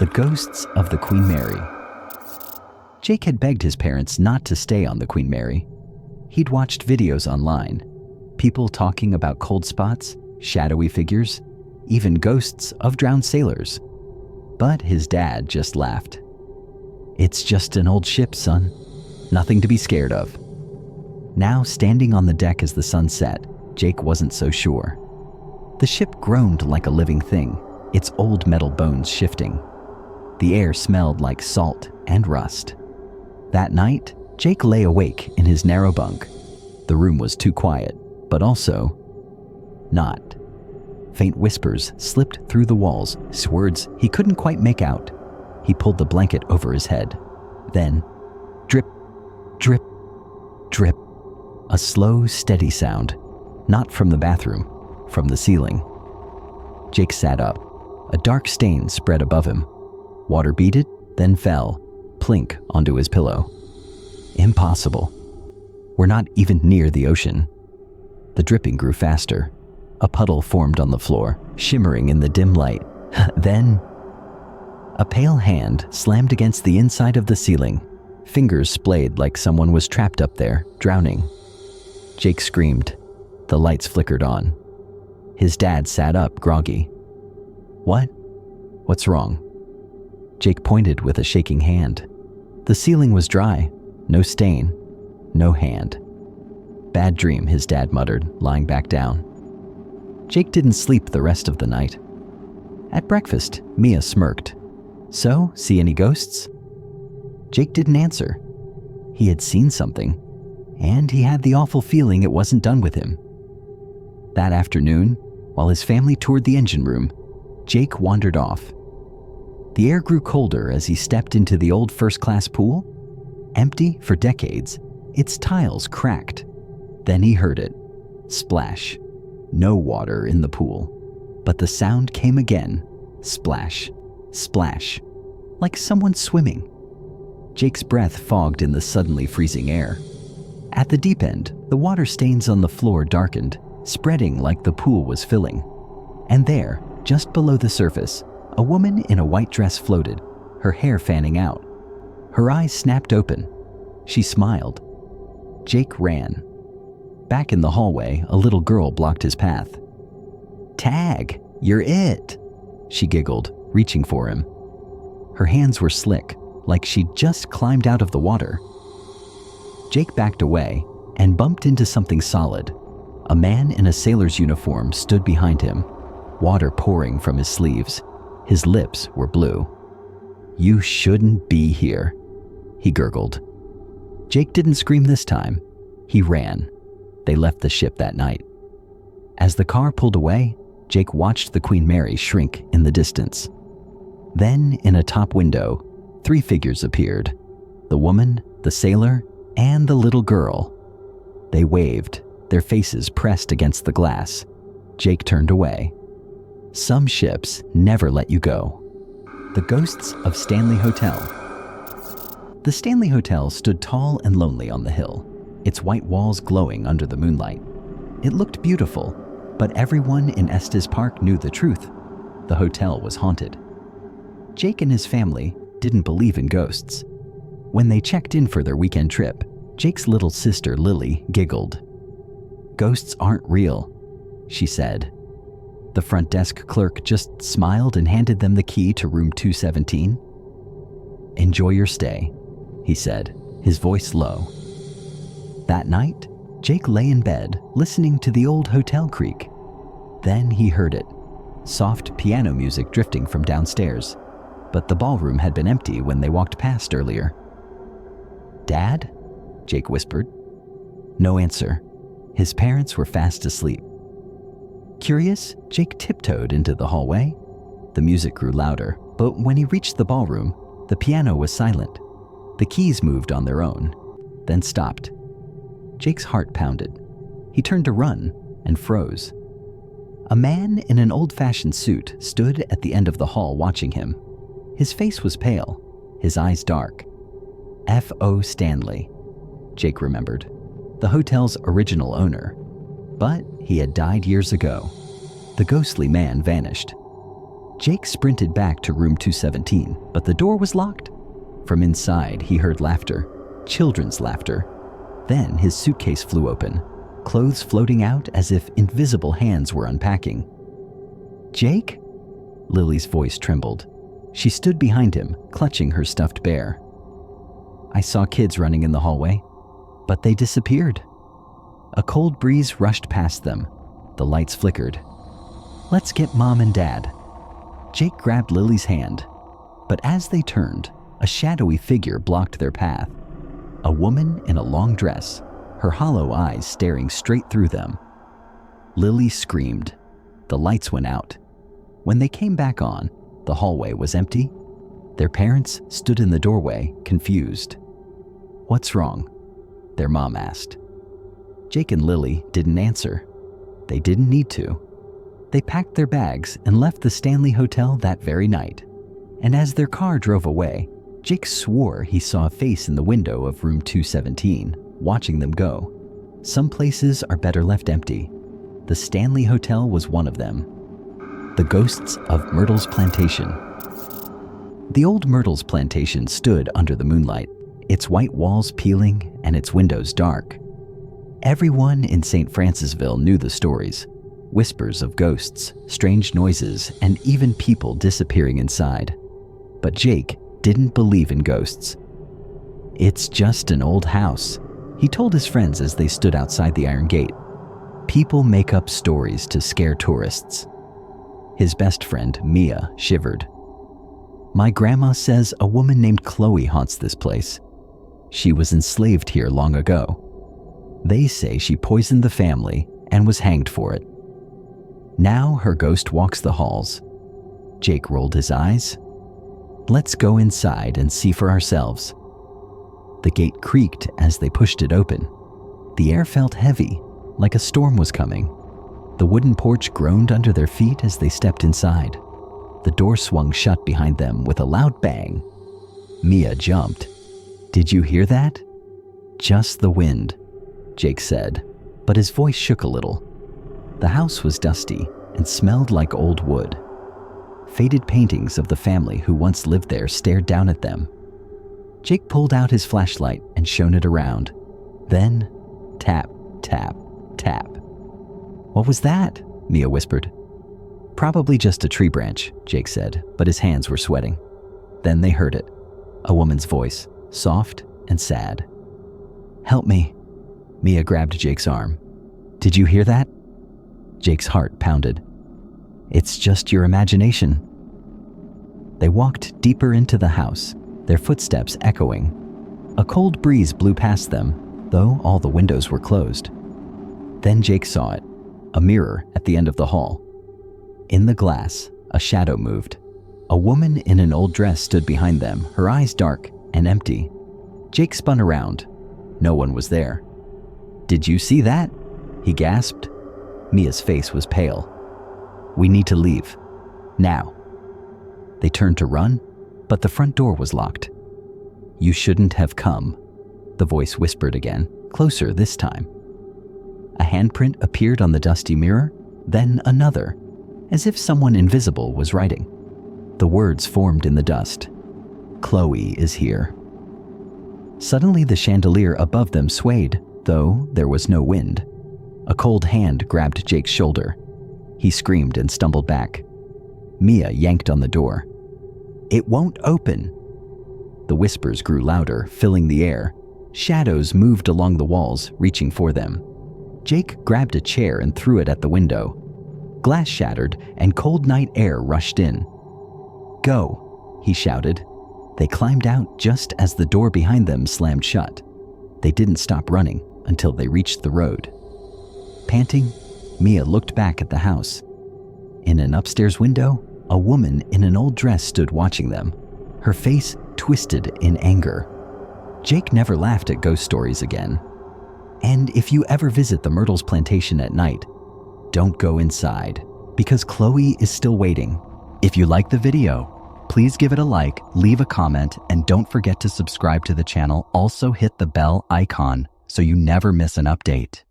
The ghosts of the Queen Mary. Jake had begged his parents not to stay on the Queen Mary. He'd watched videos online, people talking about cold spots, shadowy figures, even ghosts of drowned sailors. But his dad just laughed. "It's just an old ship, son. Nothing to be scared of." Now, standing on the deck as the sun set, Jake wasn't so sure. The ship groaned like a living thing, its old metal bones shifting. The air smelled like salt and rust. That night, Jake lay awake in his narrow bunk. The room was too quiet, but also not. Faint whispers slipped through the walls, words he couldn't quite make out. He pulled the blanket over his head. Then, drip, drip, drip. A slow, steady sound, not from the bathroom, from the ceiling. Jake sat up. A dark stain spread above him. Water beaded, then fell, plink onto his pillow. Impossible. We're not even near the ocean. The dripping grew faster. A puddle formed on the floor, shimmering in the dim light. Then, a pale hand slammed against the inside of the ceiling. Fingers splayed like someone was trapped up there, drowning. Jake screamed. The lights flickered on. His dad sat up, groggy. "What? What's wrong?" Jake pointed with a shaking hand. The ceiling was dry, no stain, no hand. "Bad dream," his dad muttered, lying back down. Jake didn't sleep the rest of the night. At breakfast, Mia smirked. "So, see any ghosts?" Jake didn't answer. He had seen something, and he had the awful feeling it wasn't done with him. That afternoon, while his family toured the engine room, Jake wandered off. The air grew colder as he stepped into the old first-class pool. Empty for decades, its tiles cracked. Then he heard it. Splash. No water in the pool. But the sound came again. Splash. Splash. Like someone swimming. Jake's breath fogged in the suddenly freezing air. At the deep end, the water stains on the floor darkened, spreading like the pool was filling. And there, just below the surface, a woman in a white dress floated, her hair fanning out. Her eyes snapped open. She smiled. Jake ran. Back in the hallway, a little girl blocked his path. "Tag, you're it," she giggled, reaching for him. Her hands were slick, like she'd just climbed out of the water. Jake backed away and bumped into something solid. A man in a sailor's uniform stood behind him, water pouring from his sleeves. His lips were blue. "You shouldn't be here," he gurgled. Jake didn't scream this time. He ran. They left the ship that night. As the car pulled away, Jake watched the Queen Mary shrink in the distance. Then, in a top window, 3 figures appeared. The woman, the sailor, and the little girl. They waved, their faces pressed against the glass. Jake turned away. Some ships never let you go. The ghosts of Stanley Hotel. The Stanley Hotel stood tall and lonely on the hill, its white walls glowing under the moonlight. It looked beautiful, but everyone in Estes Park knew the truth. The hotel was haunted. Jake and his family didn't believe in ghosts. When they checked in for their weekend trip, Jake's little sister Lily giggled. "Ghosts aren't real," she said. The front desk clerk just smiled and handed them the key to room 217. "Enjoy your stay," he said, his voice low. That night, Jake lay in bed, listening to the old hotel creak. Then he heard it, soft piano music drifting from downstairs. But the ballroom had been empty when they walked past earlier. "Dad?" Jake whispered. No answer. His parents were fast asleep. Curious, Jake tiptoed into the hallway. The music grew louder, but when he reached the ballroom, the piano was silent. The keys moved on their own, then stopped. Jake's heart pounded. He turned to run and froze. A man in an old-fashioned suit stood at the end of the hall watching him. His face was pale, his eyes dark. F.O. Stanley, Jake remembered, the hotel's original owner. But he had died years ago. The ghostly man vanished. Jake sprinted back to room 217, but the door was locked. From inside, he heard laughter, children's laughter. Then his suitcase flew open, clothes floating out as if invisible hands were unpacking. "Jake?" Lily's voice trembled. She stood behind him, clutching her stuffed bear. "I saw kids running in the hallway, but they disappeared." A cold breeze rushed past them. The lights flickered. "Let's get Mom and Dad." Jake grabbed Lily's hand, but as they turned, a shadowy figure blocked their path. A woman in a long dress, her hollow eyes staring straight through them. Lily screamed. The lights went out. When they came back on, the hallway was empty. Their parents stood in the doorway, confused. "What's wrong?" their mom asked. Jake and Lily didn't answer. They didn't need to. They packed their bags and left the Stanley Hotel that very night. And as their car drove away, Jake swore he saw a face in the window of room 217, watching them go. Some places are better left empty. The Stanley Hotel was one of them. The ghosts of Myrtle's Plantation. The old Myrtle's Plantation stood under the moonlight, its white walls peeling and its windows dark. Everyone in St. Francisville knew the stories. Whispers of ghosts, strange noises, and even people disappearing inside. But Jake didn't believe in ghosts. "It's just an old house," he told his friends as they stood outside the iron gate. "People make up stories to scare tourists." His best friend, Mia, shivered. "My grandma says a woman named Chloe haunts this place. She was enslaved here long ago. They say she poisoned the family and was hanged for it. Now her ghost walks the halls." Jake rolled his eyes. "Let's go inside and see for ourselves." The gate creaked as they pushed it open. The air felt heavy, like a storm was coming. The wooden porch groaned under their feet as they stepped inside. The door swung shut behind them with a loud bang. Mia jumped. "Did you hear that?" "Just the wind," Jake said, but his voice shook a little. The house was dusty and smelled like old wood. Faded paintings of the family who once lived there stared down at them. Jake pulled out his flashlight and shone it around. Then, tap, tap, tap. "What was that?" Mia whispered. "Probably just a tree branch," Jake said, but his hands were sweating. Then they heard it. A woman's voice, soft and sad. "Help me." Mia grabbed Jake's arm. "Did you hear that?" Jake's heart pounded. "It's just your imagination." They walked deeper into the house, their footsteps echoing. A cold breeze blew past them, though all the windows were closed. Then Jake saw it, a mirror at the end of the hall. In the glass, a shadow moved. A woman in an old dress stood behind them, her eyes dark and empty. Jake spun around. No one was there. "Did you see that?" he gasped. Mia's face was pale. "We need to leave. Now." They turned to run, but the front door was locked. "You shouldn't have come," the voice whispered again, closer this time. A handprint appeared on the dusty mirror, then another, as if someone invisible was writing. The words formed in the dust. "Chloe is here." Suddenly the chandelier above them swayed, though there was no wind. A cold hand grabbed Jake's shoulder. He screamed and stumbled back. Mia yanked on the door. "It won't open." The whispers grew louder, filling the air. Shadows moved along the walls, reaching for them. Jake grabbed a chair and threw it at the window. Glass shattered and cold night air rushed in. "Go," he shouted. They climbed out just as the door behind them slammed shut. They didn't stop running until they reached the road. Panting, Mia looked back at the house. In an upstairs window, a woman in an old dress stood watching them, her face twisted in anger. Jake never laughed at ghost stories again. And if you ever visit the Myrtle's Plantation at night, don't go inside, because Chloe is still waiting. If you like the video, please give it a like, leave a comment, and don't forget to subscribe to the channel. Also hit the bell icon so you never miss an update.